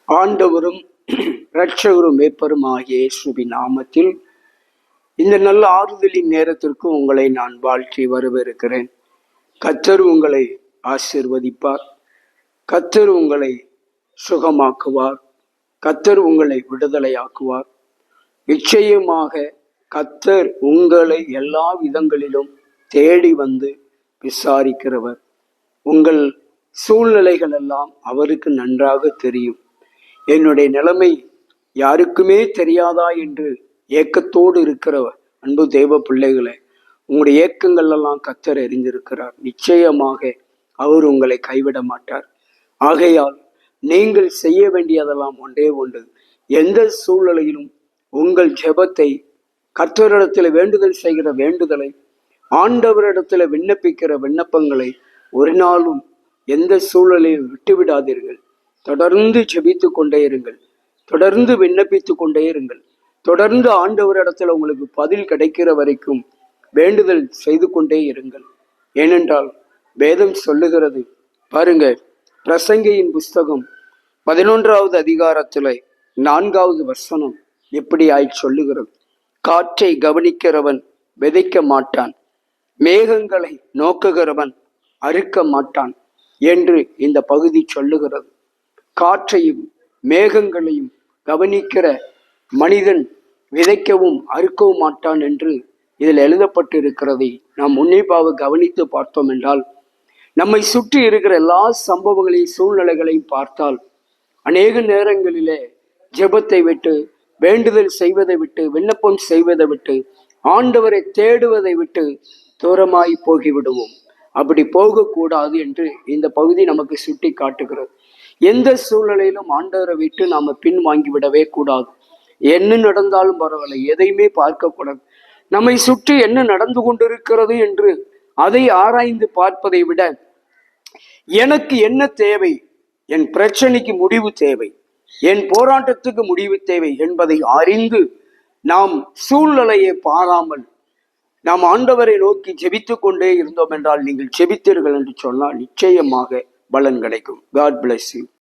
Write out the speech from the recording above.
ஆண்டவரும் இரட்சகரும் மேய்ப்பரும் ஆகிய இயேசுவின் நாமத்தில் இந்த நல்ல ஆறுதலின் நேரத்திற்கு உங்களை நான் வாழ்த்தி வரவேற்கிறேன். கர்த்தர் உங்களை ஆசீர்வதிப்பார். கர்த்தர் உங்களை சுகமாக்குவார். கர்த்தர் உங்களை விடுதலையாக்குவார். நிச்சயமாக கர்த்தர் உங்களை எல்லா விதங்களிலும் தேடி வந்து விசாரிக்கிறவர். உங்கள் சூழ்நிலைகள் எல்லாம் அவருக்கு நன்றாக தெரியும். என்னுடைய நிலைமை யாருக்குமே தெரியாதா என்று ஏக்கத்தோடு இருக்கிற அன்பு தெய்வ பிள்ளைகளை, உங்களுடைய ஏக்கங்கள் எல்லாம் கர்த்தர் அறிந்திருக்கிறார். நிச்சயமாக அவர் உங்களை கைவிட மாட்டார். ஆகையால் நீங்கள் செய்ய வேண்டியதெல்லாம் ஒன்றே ஒன்று. எந்த சூழ்நிலையிலும் உங்கள் ஜெபத்தை, கர்த்தரிடத்தில் வேண்டுதல் செய்கிற வேண்டுதலை, ஆண்டவரிடத்தில் விண்ணப்பிக்கிற விண்ணப்பங்களை ஒரு நாளும் எந்த சூழ்நிலையும் விட்டுவிடாதீர்கள். தொடர்ந்து ஜெபித்து கொண்டே இருங்கள். தொடர்ந்து விண்ணப்பித்து கொண்டே இருங்கள். தொடர்ந்து ஆண்டவரிடத்தில் உங்களுக்கு பதில் கிடைக்கிற வரைக்கும் வேண்டுதல் செய்து கொண்டே இருங்கள். ஏனென்றால் வேதம் சொல்லுகிறது பாருங்க, பிரசங்கியின் புஸ்தகம் 11வது அதிகாரத்தில் 4வது வசனம் எப்படியாய் சொல்லுகிறது. காற்றை கவனிக்கிறவன் விதைக்க மாட்டான், மேகங்களை நோக்குகிறவன் அறுக்க மாட்டான் என்று இந்த பகுதி சொல்லுகிறது. காற்றையும் மேகங்களையும் கவனிக்கிற மனிதன் விதைக்கவும் அறுக்கவும் மாட்டான் என்று இதில் எழுதப்பட்டிருக்கிறதை நாம் உன்னிப்பாக கவனித்து பார்த்தோம் என்றால், நம்மை சுற்றி இருக்கிற எல்லா சம்பவங்களையும் சூழ்நிலைகளையும் பார்த்தால், அநேக நேரங்களிலே ஜெபத்தை விட்டு, வேண்டுதல் செய்வதை விட்டு, விண்ணப்பம் செய்வதை விட்டு, ஆண்டவரை தேடுவதை விட்டு தூரமாய் போகிவிடுவோம். அப்படி போகக்கூடாது என்று இந்த பகுதி நமக்கு சுட்டி காட்டுகிறது. எந்த சூழ்நிலையிலும் ஆண்டவரை விட்டு நாம பின் வாங்கிவிடவே கூடாது. என்ன நடந்தாலும் பரவாயில்லை, எதையுமே பார்க்கக்கூடாது. நம்மை சுற்றி என்ன நடந்து கொண்டிருக்கிறது என்று அதை ஆராய்ந்து பார்ப்பதை விட, எனக்கு என்ன தேவை, என் பிரச்சனைக்கு முடிவு தேவை, என் போராட்டத்துக்கு முடிவு தேவை என்பதை அறிந்து நாம் சூழ்நிலையை பாராமல் நாம் ஆண்டவரை நோக்கி ஜெபித்து கொண்டே இருந்தோம் என்றால், நீங்கள் ஜெபித்தீர்கள் என்று சொன்னால் நிச்சயமாக பலன் கிடைக்கும். God bless you.